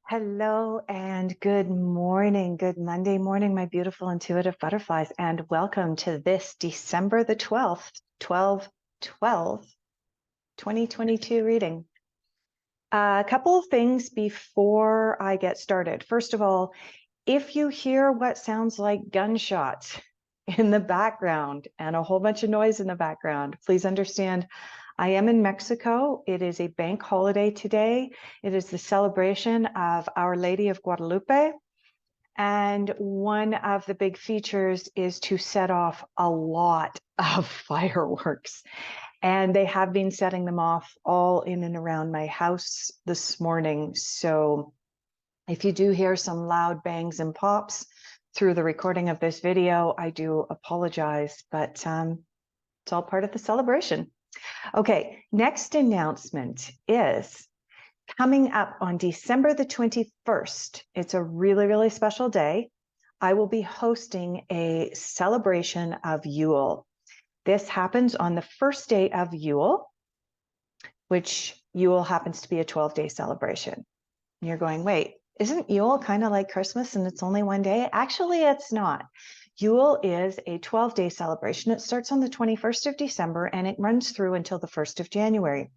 Hello and good morning. Good Monday morning, my beautiful intuitive butterflies, and welcome to this December the 12th, 2022 reading. A couple of things before I get started. First of all, if you hear what sounds like gunshots in the background and a whole bunch of noise in the background, please understand I am in Mexico. It is a bank holiday today. It is the celebration of Our Lady of Guadalupe. And one of the big features is to set off a lot of fireworks. And they have been setting them off all in and around my house this morning. So if you do hear some loud bangs and pops through the recording of this video, I do apologize, but it's all part of the celebration. Okay, next announcement is coming up on December the 21st. It's a really, really special day. I will be hosting a celebration of Yule. This happens on the first day of Yule, which Yule happens to be a 12-day celebration. And you're going, wait, isn't Yule kind of like Christmas and it's only one day? Actually, it's not. Yule is a 12-day celebration. It starts on the 21st of December and it runs through until the 1st of January.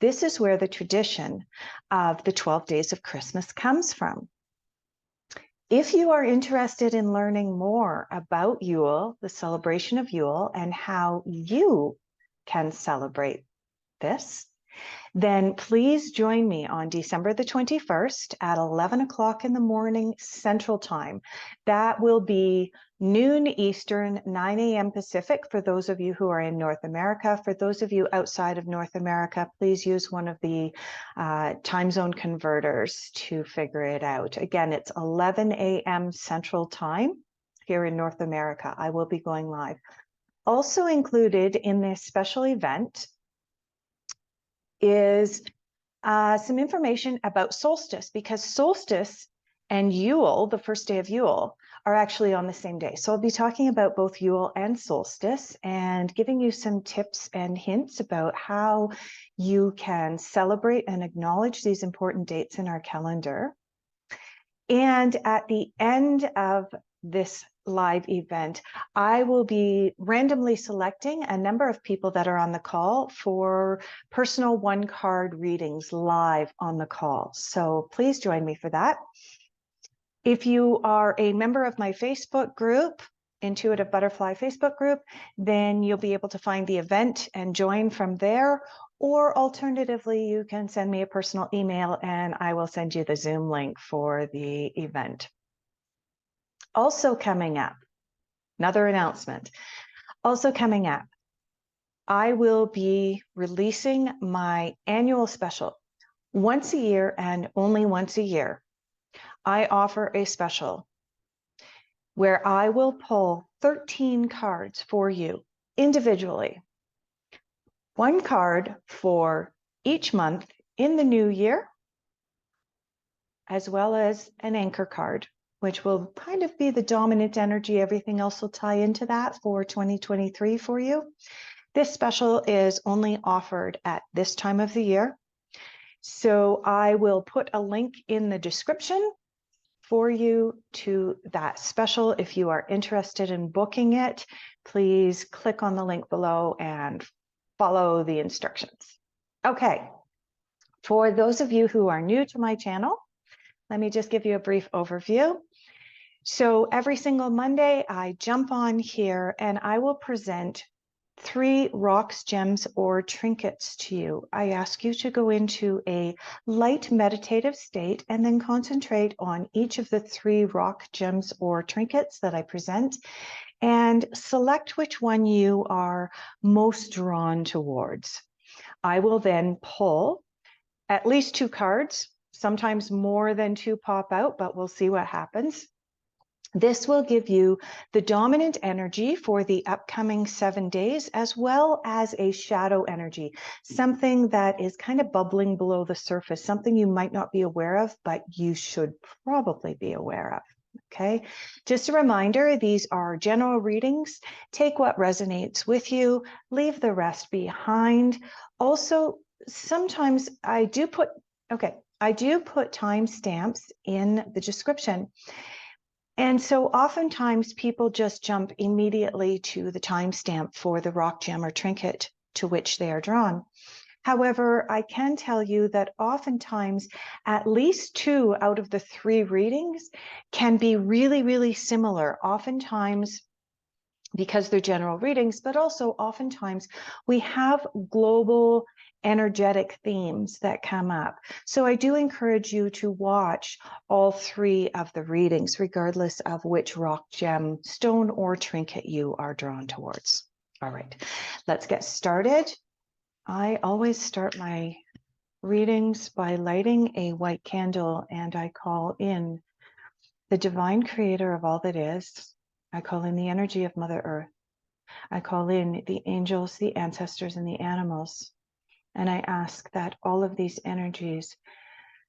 This is where the tradition of the 12 days of Christmas comes from. If you are interested in learning more about Yule, the celebration of Yule, and how you can celebrate this, then please join me on December the 21st at 11 o'clock in the morning Central Time. That will be noon Eastern, 9 a.m. Pacific for those of you who are in North America. For those of you outside of North America, please use one of the time zone converters to figure it out. Again, it's 11 a.m. Central Time here in North America. I will be going live. Also included in this special event is some information about solstice, because solstice and Yule, the first day of Yule, are actually on the same day. So I'll be talking about both Yule and solstice and giving you some tips and hints about how you can celebrate and acknowledge these important dates in our calendar. And at the end of this live event, I will be randomly selecting a number of people that are on the call for personal one-card readings live on the call. So please join me for that. If you are a member of my Facebook group, Intuitive Butterfly Facebook group, then you'll be able to find the event and join from there. Or alternatively, you can send me a personal email and I will send you the Zoom link for the event. Also coming up, another announcement. Also coming up, I will be releasing my annual special. Once a year and only once a year, I offer a special where I will pull 13 cards for you individually. One card for each month in the new year, as well as an anchor card, which will kind of be the dominant energy. Everything else will tie into that for 2023 for you. This special is only offered at this time of the year. So I will put a link in the description for you to that special. If you are interested in booking it, please click on the link below and follow the instructions. Okay, for those of you who are new to my channel, let me just give you a brief overview. So every single Monday, I jump on here and I will present 3 rocks, gems, or trinkets to you. I ask you to go into a light meditative state and then concentrate on each of the 3 rock, gems, or trinkets that I present and select which one you are most drawn towards. I will then pull at least 2 cards. Sometimes more than 2 pop out, but we'll see what happens. This will give you the dominant energy for the upcoming 7 days, as well as a shadow energy, something that is kind of bubbling below the surface, something you might not be aware of, but you should probably be aware of. Okay, just a reminder, these are general readings. Take what resonates with you, leave the rest behind. Also, sometimes I do put, okay, I do put timestamps in the description. And so oftentimes people just jump immediately to the timestamp for the rock gem or trinket to which they are drawn. However, I can tell you that oftentimes at least 2 out of the 3 readings can be really, really similar. Oftentimes, because they're general readings, but also oftentimes we have global energetic themes that come up. So I do encourage you to watch all 3 of the readings, regardless of which rock, gem, stone, or trinket you are drawn towards. All right, let's get started. I always start my readings by lighting a white candle, and I call in the divine creator of all that is. I call in the energy of Mother Earth. I call in the angels, the ancestors, and the animals. And I ask that all of these energies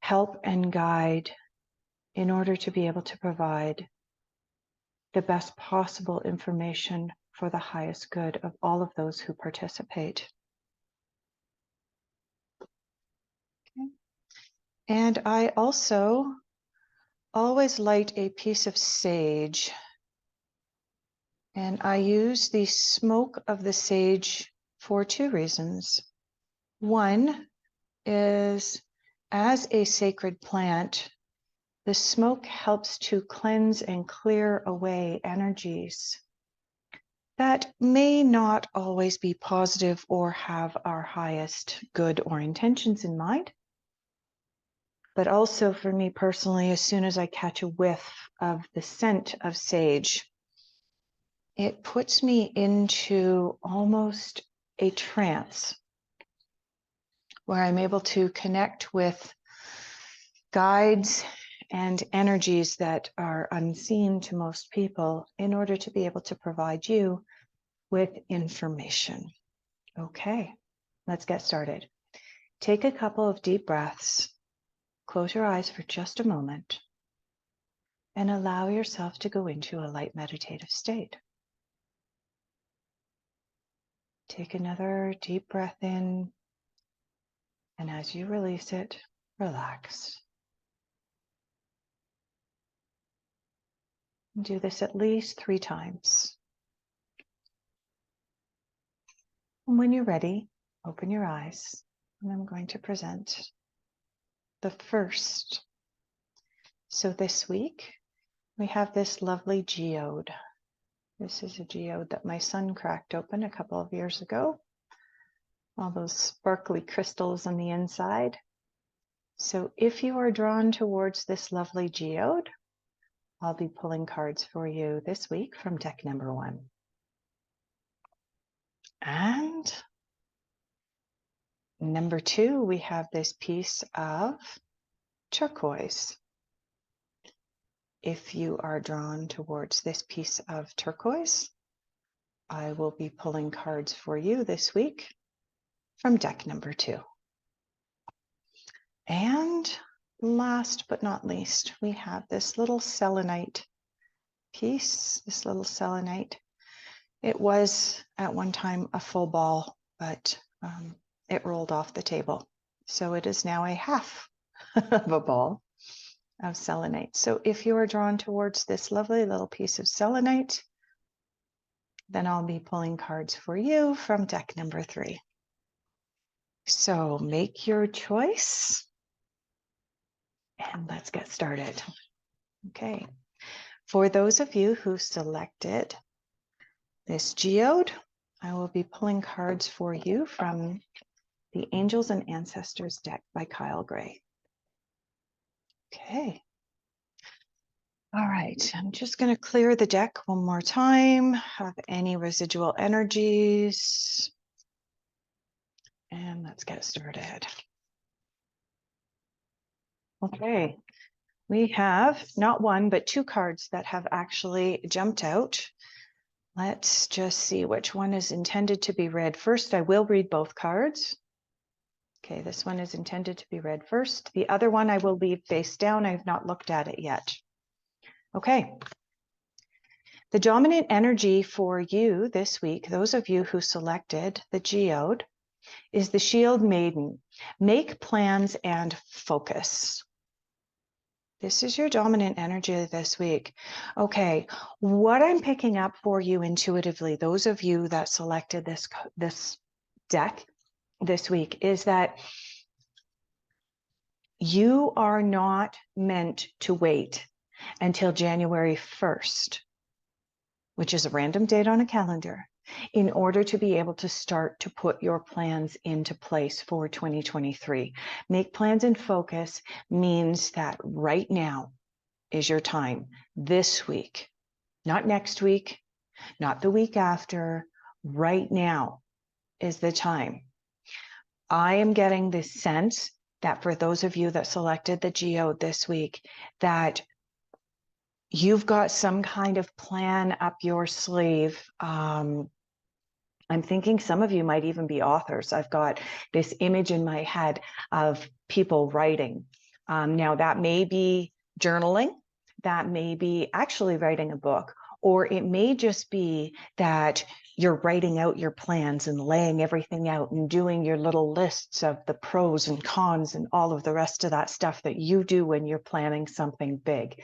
help and guide in order to be able to provide the best possible information for the highest good of all of those who participate. Okay. And I also always light a piece of sage. And I use the smoke of the sage for 2 reasons. One is, as a sacred plant, the smoke helps to cleanse and clear away energies that may not always be positive or have our highest good or intentions in mind. But also for me personally, as soon as I catch a whiff of the scent of sage, it puts me into almost a trance where I'm able to connect with guides and energies that are unseen to most people in order to be able to provide you with information. Okay, let's get started. Take a couple of deep breaths, close your eyes for just a moment, and allow yourself to go into a light meditative state. Take another deep breath in, and as you release it, relax. Do this at least 3 times. And when you're ready, open your eyes, and I'm going to present the first. So this week, we have this lovely geode. This is a geode that my son cracked open a couple of years ago. All those sparkly crystals on the inside. So if you are drawn towards this lovely geode, I'll be pulling cards for you this week from deck number 1. And number 2, we have this piece of turquoise. If you are drawn towards this piece of turquoise, I will be pulling cards for you this week from deck number 2. And last but not least, we have this little selenite piece, this little selenite. It was at one time a full ball, but it rolled off the table. So it is now a half of a ball of selenite. So if you are drawn towards this lovely little piece of selenite, then I'll be pulling cards for you from deck number 3. So make your choice and let's get started. Okay. For those of you who selected this geode, I will be pulling cards for you from the Angels and Ancestors deck by Kyle Gray. Okay. All right, I'm just going to clear the deck one more time of any residual energies. And let's get started. Okay, we have not 1, but 2 cards that have actually jumped out. Let's just see which one is intended to be read first. I will read both cards. Okay, this one is intended to be read first. The other one I will leave face down. I've not looked at it yet. Okay. The dominant energy for you this week, those of you who selected the geode, is the Shield Maiden. Make plans and focus. This is your dominant energy this week. Okay, what I'm picking up for you intuitively, those of you that selected this deck this week, is that you are not meant to wait until January 1st, which is a random date on a calendar, in order to be able to start to put your plans into place for 2023. Make plans and focus means that right now is your time, this week, not next week, not the week after. Right now is the time. I am getting this sense that for those of you that selected the Geode this week, that you've got some kind of plan up your sleeve. I'm thinking some of you might even be authors. I've got this image in my head of people writing. Now that may be journaling, that may be actually writing a book, or it may just be that you're writing out your plans and laying everything out and doing your little lists of the pros and cons and all of the rest of that stuff that you do when you're planning something big.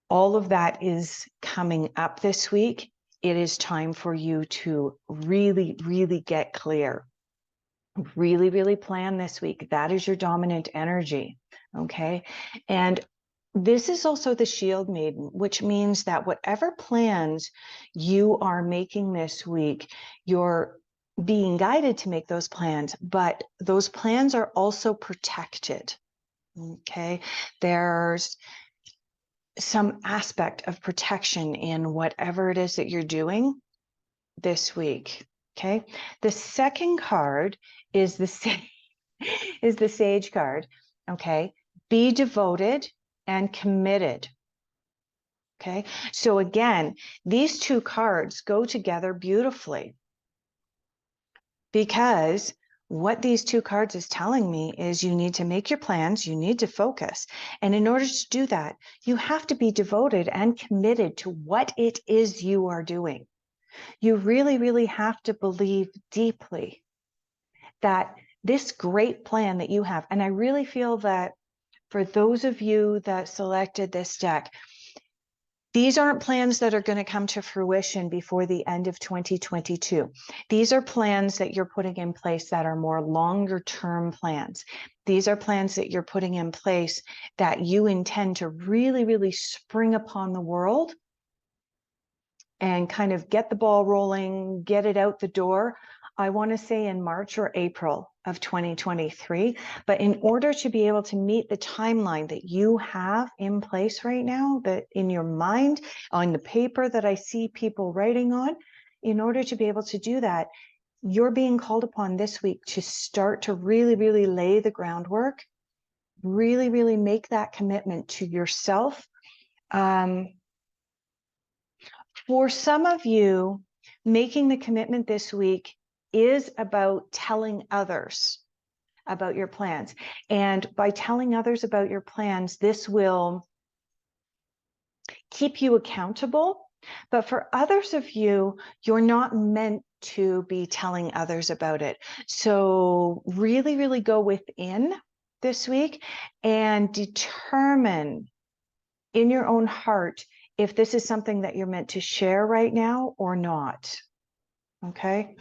All of that is coming up this week. It is time for you to really, really get clear. Really, really plan this week. That is your dominant energy. Okay. And this is also the Shield Maiden, which means that whatever plans you are making this week, you're being guided to make those plans, but those plans are also protected. Okay. There's some aspect of protection in whatever it is that you're doing this week. Okay. The second card is the Sage card. Okay. Be devoted and committed. Okay. So again, these two cards go together beautifully, because what these two cards is telling me is you need to make your plans, you need to focus. And in order to do that, you have to be devoted and committed to what it is you are doing. You really, really have to believe deeply that this great plan that you have, and I really feel that for those of you that selected this deck, these aren't plans that are going to come to fruition before the end of 2022. These are plans that you're putting in place that are more longer term plans. These are plans that you're putting in place that you intend to really, really spring upon the world and kind of get the ball rolling, get it out the door. I want to say in March or April of 2023. But in order to be able to meet the timeline that you have in place right now, that in your mind, on the paper that I see people writing on, in order to be able to do that, you're being called upon this week to start to really, really lay the groundwork, really, really make that commitment to yourself. For some of you, making the commitment this week is about telling others about your plans. And by telling others about your plans, this will keep you accountable. But for others of you, you're not meant to be telling others about it. So really, really go within this week and determine in your own heart if this is something that you're meant to share right now or not. Okay.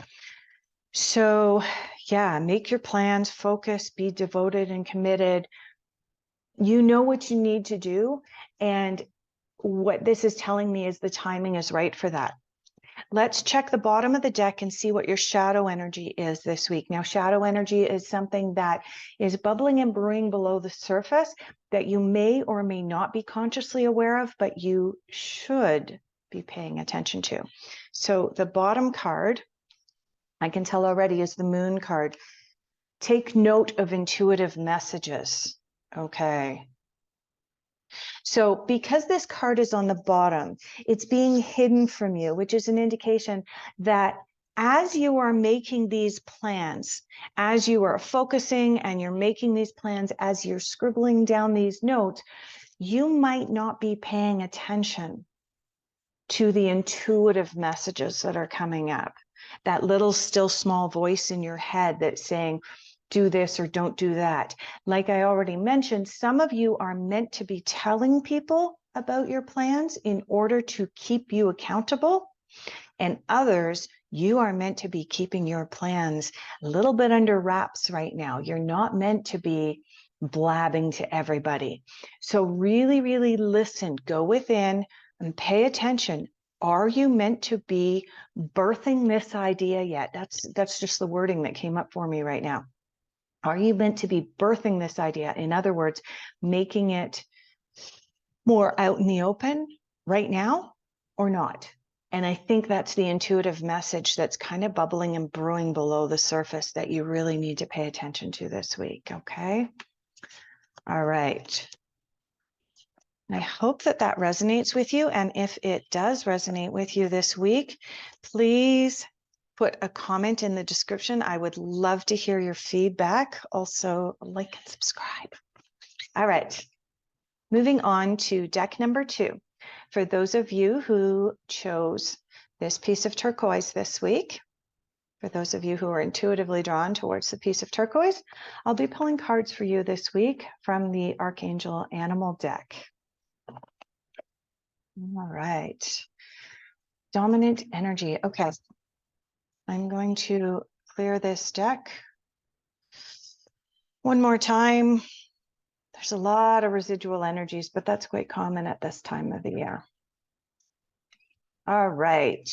So yeah, make your plans, focus, be devoted and committed. You know what you need to do. And what this is telling me is the timing is right for that. Let's check the bottom of the deck and see what your shadow energy is this week. Now, shadow energy is something that is bubbling and brewing below the surface that you may or may not be consciously aware of, but you should be paying attention to. So the bottom card, I can tell already, is the Moon card. Take note of intuitive messages. Okay. So because this card is on the bottom, it's being hidden from you, which is an indication that as you are making these plans, as you are focusing and you're making these plans, as you're scribbling down these notes, you might not be paying attention to the intuitive messages that are coming up. that little still small voice in your head that's saying, do this or don't do that. Like I already mentioned, some of you are meant to be telling people about your plans in order to keep you accountable. And others, you are meant to be keeping your plans a little bit under wraps right now. You're not meant to be blabbing to everybody. So really, really listen, go within and pay attention. Are you meant to be birthing this idea yet? That's just the wording that came up for me right now. Are you meant to be birthing this idea? In other words, making it more out in the open right now or not? And I think that's the intuitive message that's kind of bubbling and brewing below the surface that you really need to pay attention to this week, okay? All right. I hope that that resonates with you. And if it does resonate with you this week, please put a comment in the description. I would love to hear your feedback. Also, like and subscribe. All right. Moving on to deck number 2. For those of you who chose this piece of turquoise this week, for those of you who are intuitively drawn towards the piece of turquoise, I'll be pulling cards for you this week from the Archangel Animal deck. All right. Dominant energy. Okay. I'm going to clear this deck one more time. There's a lot of residual energies, but that's quite common at this time of the year. All right.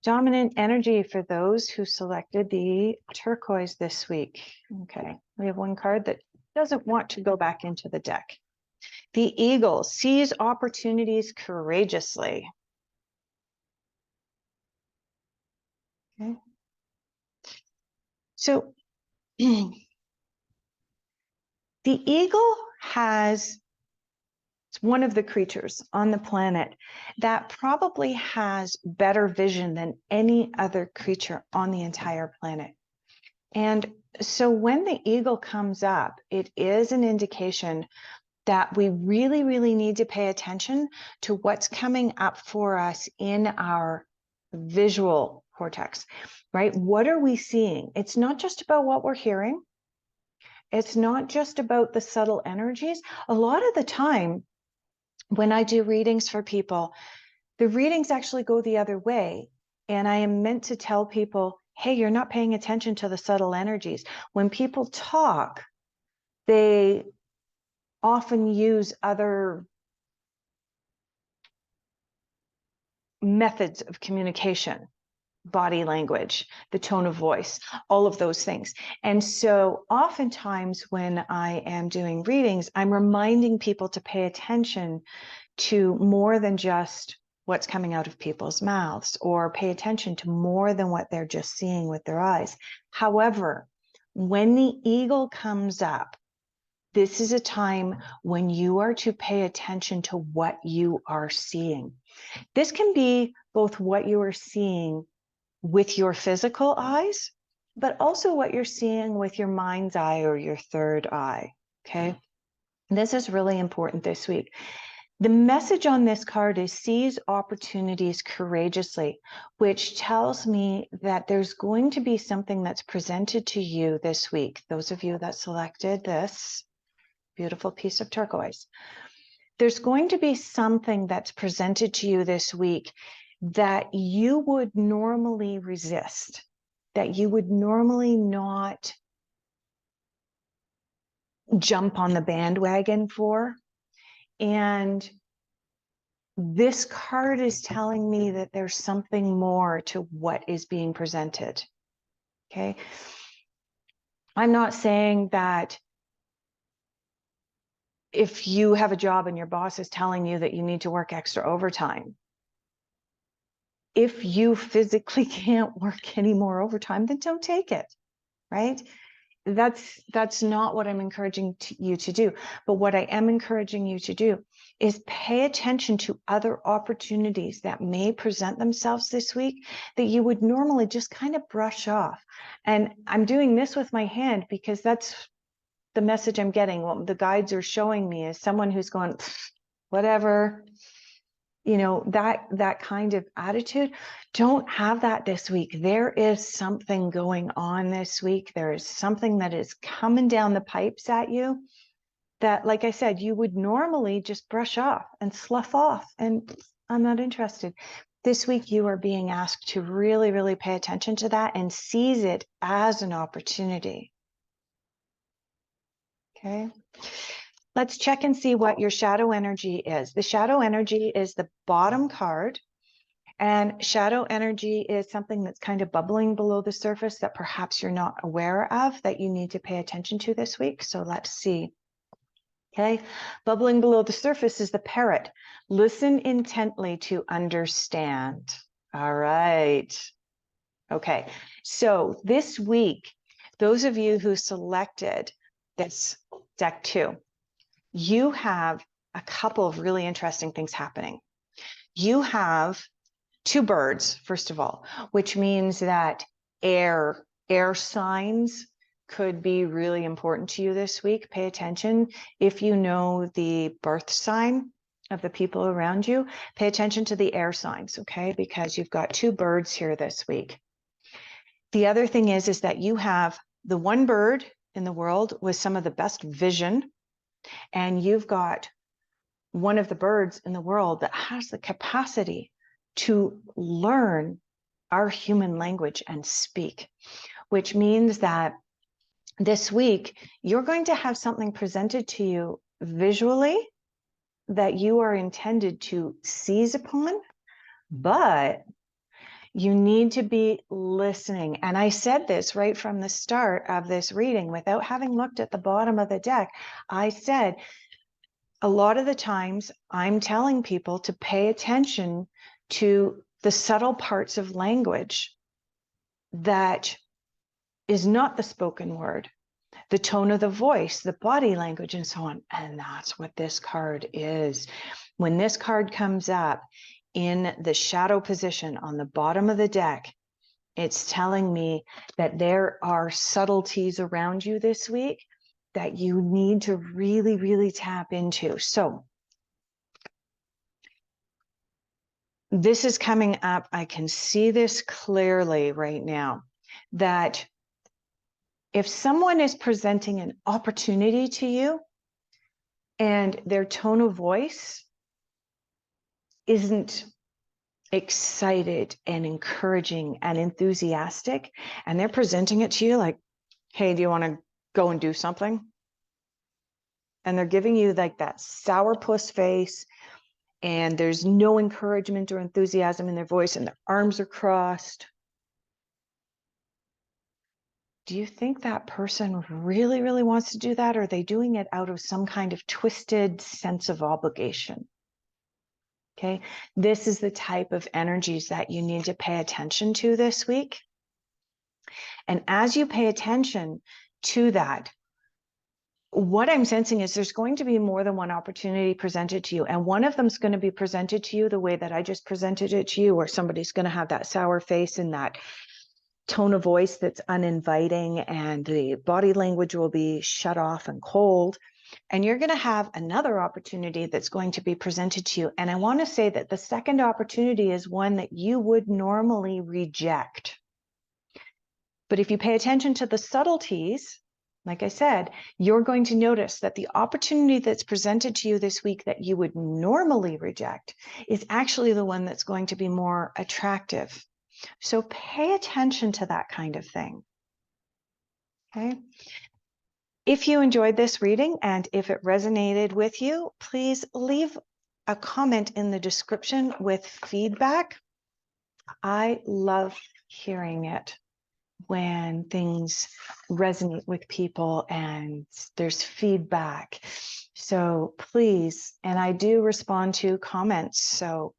Dominant energy for those who selected the turquoise this week. Okay. We have one card that doesn't want to go back into the deck. The eagle sees opportunities courageously. Okay. So the eagle it's one of the creatures on the planet that probably has better vision than any other creature on the entire planet. And so when the eagle comes up, it is an indication that we really, really need to pay attention to what's coming up for us in our visual cortex, right? What are we seeing? It's not just about what we're hearing. It's not just about the subtle energies. A lot of the time, when I do readings for people, the readings actually go the other way. And I am meant to tell people, hey, you're not paying attention to the subtle energies. When people talk, they often use other methods of communication, body language, the tone of voice, all of those things. And so oftentimes when I am doing readings, I'm reminding people to pay attention to more than just what's coming out of people's mouths, or pay attention to more than what they're just seeing with their eyes. However, when the eagle comes up, this is a time when you are to pay attention to what you are seeing. This can be both what you are seeing with your physical eyes, but also what you're seeing with your mind's eye or your third eye, okay? This is really important this week. The message on this card is seize opportunities courageously, which tells me that there's going to be something that's presented to you this week. Those of you that selected this beautiful piece of turquoise, there's going to be something that's presented to you this week that you would normally resist, that you would normally not jump on the bandwagon for. And this card is telling me that there's something more to what is being presented. Okay. I'm not saying that if you have a job and your boss is telling you that you need to work extra overtime, if you physically can't work any more overtime, then don't take it, right? That's not what I'm encouraging you to do. But what I am encouraging you to do is pay attention to other opportunities that may present themselves this week that you would normally just kind of brush off. And I'm doing this with my hand because that's the message I'm getting. What the guides are showing me is someone who's going, whatever, that kind of attitude. Don't have that this week. There is something going on this week. There is something that is coming down the pipes at you that, like I said, you would normally just brush off and slough off. And I'm not interested. This week, you are being asked to really, really pay attention to that and seize it as an opportunity. Okay. Let's check and see what your shadow energy is. The shadow energy is the bottom card. And shadow energy is something that's kind of bubbling below the surface that perhaps you're not aware of that you need to pay attention to this week. So let's see. Okay, bubbling below the surface is the parrot. Listen intently to understand. All right. Okay, so this week, those of you who selected this deck 2, you have a couple of really interesting things happening. You have 2 birds, first of all, which means that air signs could be really important to you this week. Pay attention. If you know the birth sign of the people around you, pay attention to the air signs, okay? Because you've got 2 birds here this week. The other thing is that you have the one bird in the world with some of the best vision, and you've got one of the birds in the world that has the capacity to learn our human language and speak, which means that this week, you're going to have something presented to you visually that you are intended to seize upon, but you need to be listening. And I said this right from the start of this reading without having looked at the bottom of the deck. I said, a lot of the times I'm telling people to pay attention to the subtle parts of language that is not the spoken word, the tone of the voice, the body language, and so on. And that's what this card is. When this card comes up in the shadow position on the bottom of the deck, it's telling me that there are subtleties around you this week that you need to really, really tap into. So this is coming up. I can see this clearly right now, that if someone is presenting an opportunity to you and their tone of voice isn't excited and encouraging and enthusiastic, and they're presenting it to you like, hey, do you want to go and do something? And they're giving you like that sourpuss face, and there's no encouragement or enthusiasm in their voice, and their arms are crossed. Do you think that person really, really wants to do that? Or are they doing it out of some kind of twisted sense of obligation? Okay, this is the type of energies that you need to pay attention to this week. And as you pay attention to that, what I'm sensing is there's going to be more than one opportunity presented to you. And one of them is going to be presented to you the way that I just presented it to you, where somebody's going to have that sour face and that tone of voice that's uninviting, and the body language will be shut off and cold. And you're going to have another opportunity that's going to be presented to you. And I want to say that the second opportunity is one that you would normally reject. But if you pay attention to the subtleties, like I said, you're going to notice that the opportunity that's presented to you this week that you would normally reject is actually the one that's going to be more attractive. So pay attention to that kind of thing. Okay. If you enjoyed this reading and if it resonated with you, please leave a comment in the description with feedback. I love hearing it when things resonate with people and there's feedback. So please, and I do respond to comments, so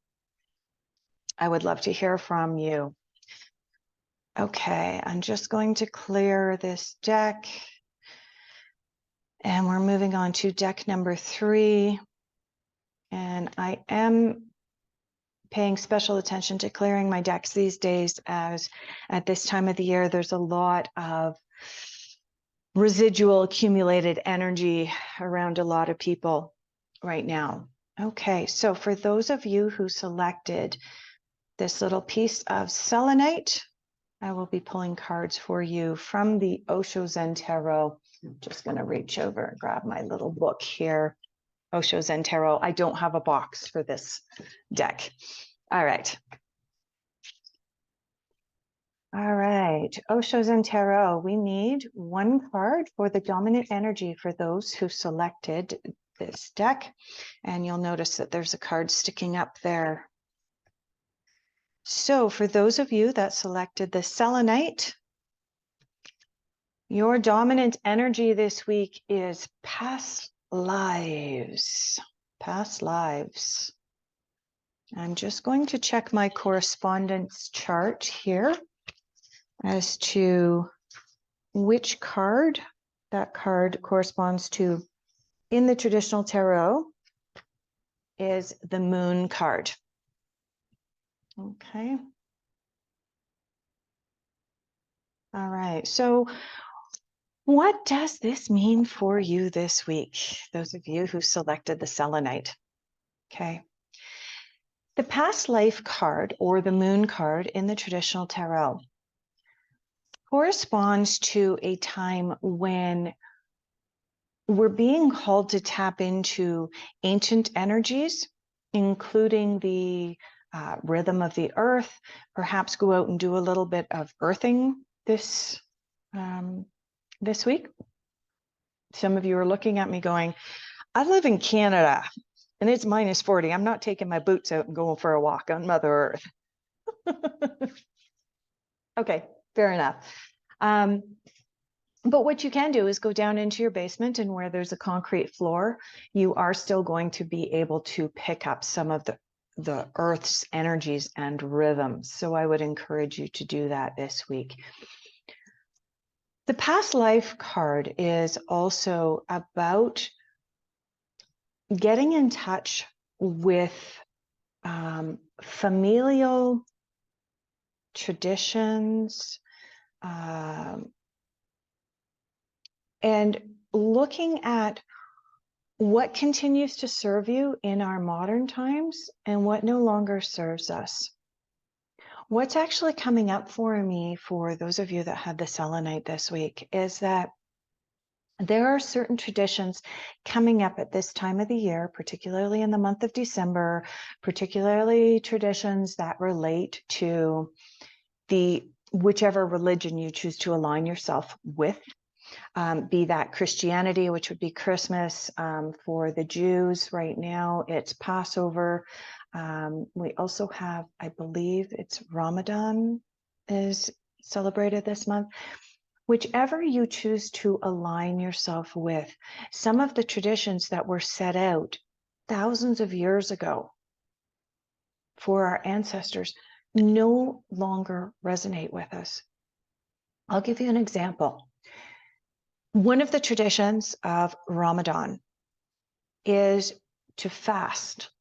I would love to hear from you. Okay, I'm just going to clear this deck. And we're moving on to deck number 3. And I am paying special attention to clearing my decks these days, as at this time of the year, there's a lot of residual accumulated energy around a lot of people right now. Okay, so for those of you who selected this little piece of selenite, I will be pulling cards for you from the Osho Zen Tarot. I'm just going to reach over and grab my little book here. Osho Zen Tarot. I don't have a box for this deck. All right. All right, Osho Zen Tarot. We need one card for the dominant energy for those who selected this deck. And you'll notice that there's a card sticking up there. So for those of you that selected the selenite, your dominant energy this week is past lives. Past lives. I'm just going to check my correspondence chart here as to which card that card corresponds to in the traditional tarot is the moon card. Okay. All right. So what does this mean for you this week? Those of you who selected the selenite. Okay. The past life card or the moon card in the traditional tarot corresponds to a time when we're being called to tap into ancient energies, including the rhythm of the earth, perhaps go out and do a little bit of earthing this week. Some of you are looking at me going, I live in Canada and it's -40. I'm not taking my boots out and going for a walk on Mother Earth. Okay, fair enough. But what you can do is go down into your basement, and where there's a concrete floor, you are still going to be able to pick up some of the earth's energies and rhythms. So I would encourage you to do that this week. The past life card is also about getting in touch with familial traditions, and looking at what continues to serve you in our modern times and what no longer serves us. What's actually coming up for me, for those of you that had the selenite this week, is that there are certain traditions coming up at this time of the year, particularly in the month of December, particularly traditions that relate to whichever religion you choose to align yourself with. Be that Christianity, which would be Christmas. For the Jews right now, it's Passover. We also have, I believe it's Ramadan is celebrated this month. Whichever you choose to align yourself with, some of the traditions that were set out thousands of years ago for our ancestors no longer resonate with us. I'll give you an example. One of the traditions of Ramadan is to fast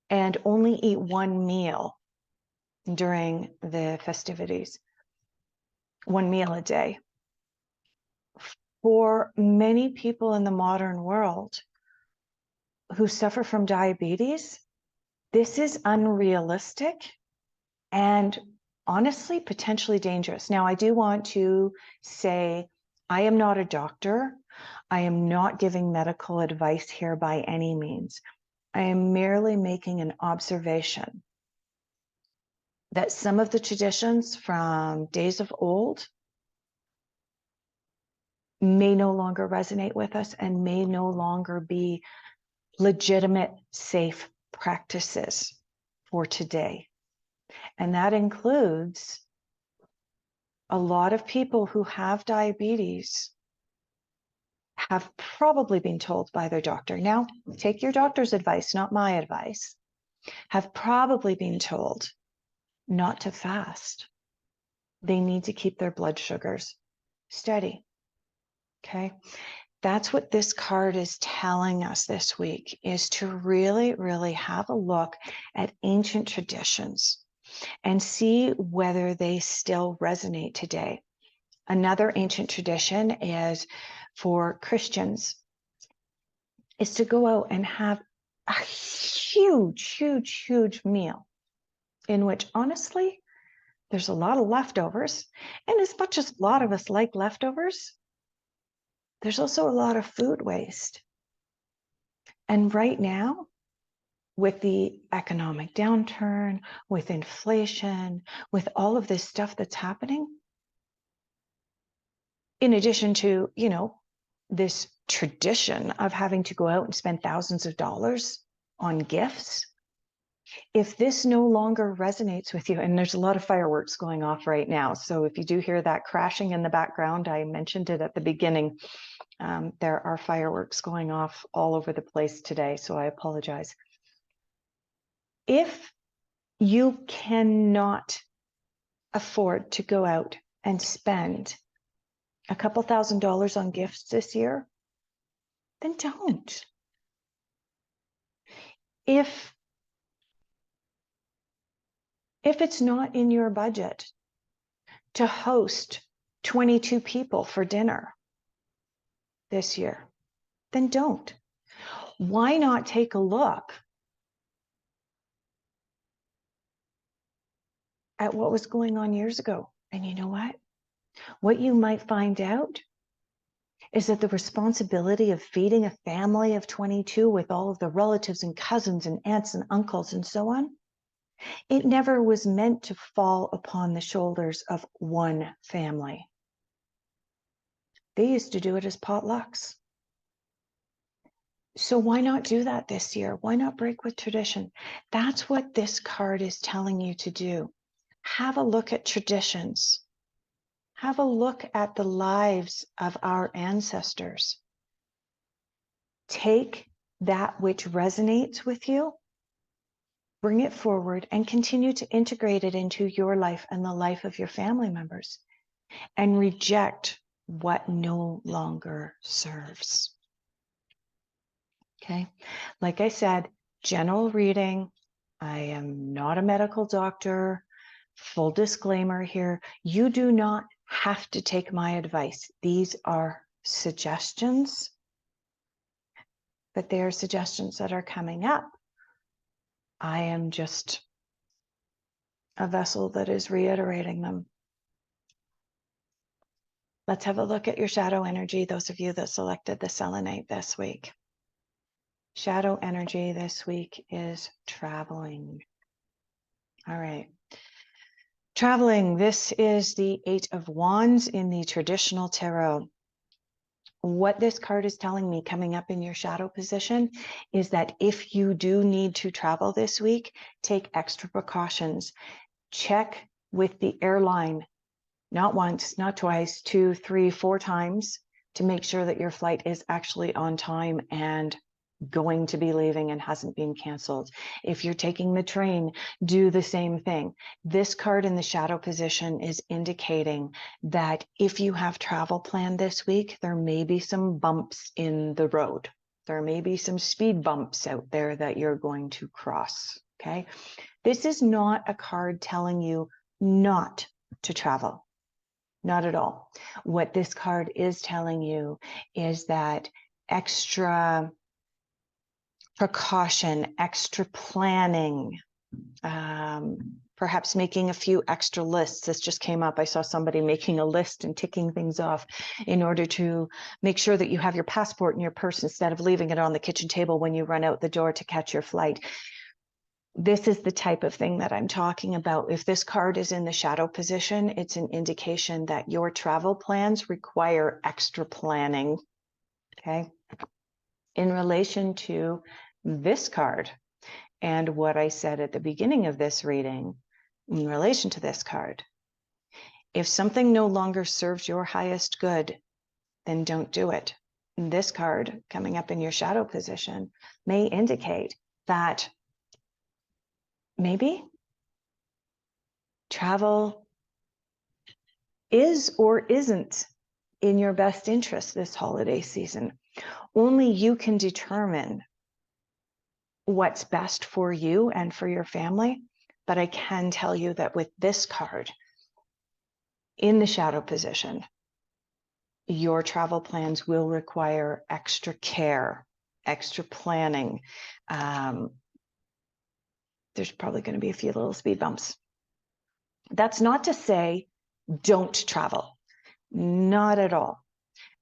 and only eat one meal during the festivities, one meal a day. For many people in the modern world who suffer from diabetes, this is unrealistic and honestly potentially dangerous. Now, I do want to say I am not a doctor. I am not giving medical advice here by any means. I am merely making an observation that some of the traditions from days of old may no longer resonate with us and may no longer be legitimate, safe practices for today. And that includes a lot of people who have diabetes have probably been told by their doctor. Now, take your doctor's advice, not my advice. Have probably been told not to fast. They need to keep their blood sugars steady. Okay. That's what this card is telling us this week, is to really, really have a look at ancient traditions and see whether they still resonate today. Another ancient tradition is for Christians is to go out and have a huge, huge, huge meal in which, honestly, there's a lot of leftovers. And as much as a lot of us like leftovers, there's also a lot of food waste. And right now, with the economic downturn, with inflation, with all of this stuff that's happening, in addition to, this tradition of having to go out and spend thousands of dollars on gifts, if this no longer resonates with you, and there's a lot of fireworks going off right now. So if you do hear that crashing in the background, I mentioned it at the beginning. There are fireworks going off all over the place today, so I apologize. If you cannot afford to go out and spend a couple $1,000s on gifts this year, then don't. If it's not in your budget to host 22 people for dinner this year, then don't. Why not take a look at what was going on years ago? And you know what? What you might find out is that the responsibility of feeding a family of 22 with all of the relatives and cousins and aunts and uncles and so on, it never was meant to fall upon the shoulders of one family. They used to do it as potlucks. So why not do that this year? Why not break with tradition? That's what this card is telling you to do. Have a look at traditions. Have a look at the lives of our ancestors. Take that which resonates with you, bring it forward, and continue to integrate it into your life and the life of your family members, and reject what no longer serves. Okay, like I said, general reading. I am not a medical doctor. Full disclaimer here, you do not have to take my advice. These are suggestions, but they are suggestions that are coming up. I am just a vessel that is reiterating them. Let's have a look at your shadow energy, those of you that selected the selenite this week. Shadow energy this week is traveling. All right. Traveling, this is the 8 of Wands in the traditional tarot. What this card is telling me coming up in your shadow position is that if you do need to travel this week, take extra precautions. Check with the airline, not once, not twice, 2, 3, 4 times, to make sure that your flight is actually on time and going to be leaving and hasn't been canceled. If you're taking the train, do the same thing. This card in the shadow position is indicating that if you have travel planned this week, there may be some bumps in the road. There may be some speed bumps out there that you're going to cross. Okay. This is not a card telling you not to travel. Not at all. What this card is telling you is that extra precaution, extra planning, perhaps making a few extra lists. This just came up. I saw somebody making a list and ticking things off in order to make sure that you have your passport in your purse instead of leaving it on the kitchen table when you run out the door to catch your flight. This is the type of thing that I'm talking about. If this card is in the shadow position, it's an indication that your travel plans require extra planning. Okay. In relation to this card and what I said at the beginning of this reading, in relation to this card, if something no longer serves your highest good, then don't do it. This card coming up in your shadow position may indicate that maybe travel is or isn't in your best interest this holiday season. Only you can determine what's best for you and for your family. But I can tell you that with this card in the shadow position, your travel plans will require extra care extra planning. There's probably going to be a few little speed bumps. That's not to say don't travel, not at all.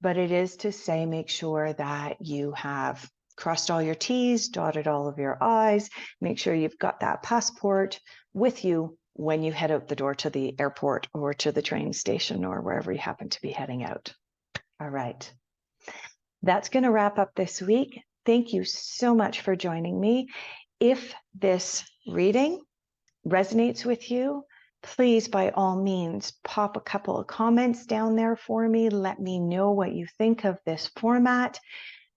But it is to say, make sure that you have crossed all your T's, dotted all of your I's, make sure you've got that passport with you when you head out the door to the airport or to the train station or wherever you happen to be heading out. All right. That's going to wrap up this week. Thank you so much for joining me. If this reading resonates with you, please, by all means, pop a couple of comments down there for me. Let me know what you think of this format,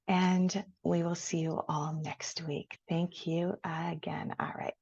and we will see you all next week. Thank you again. All right.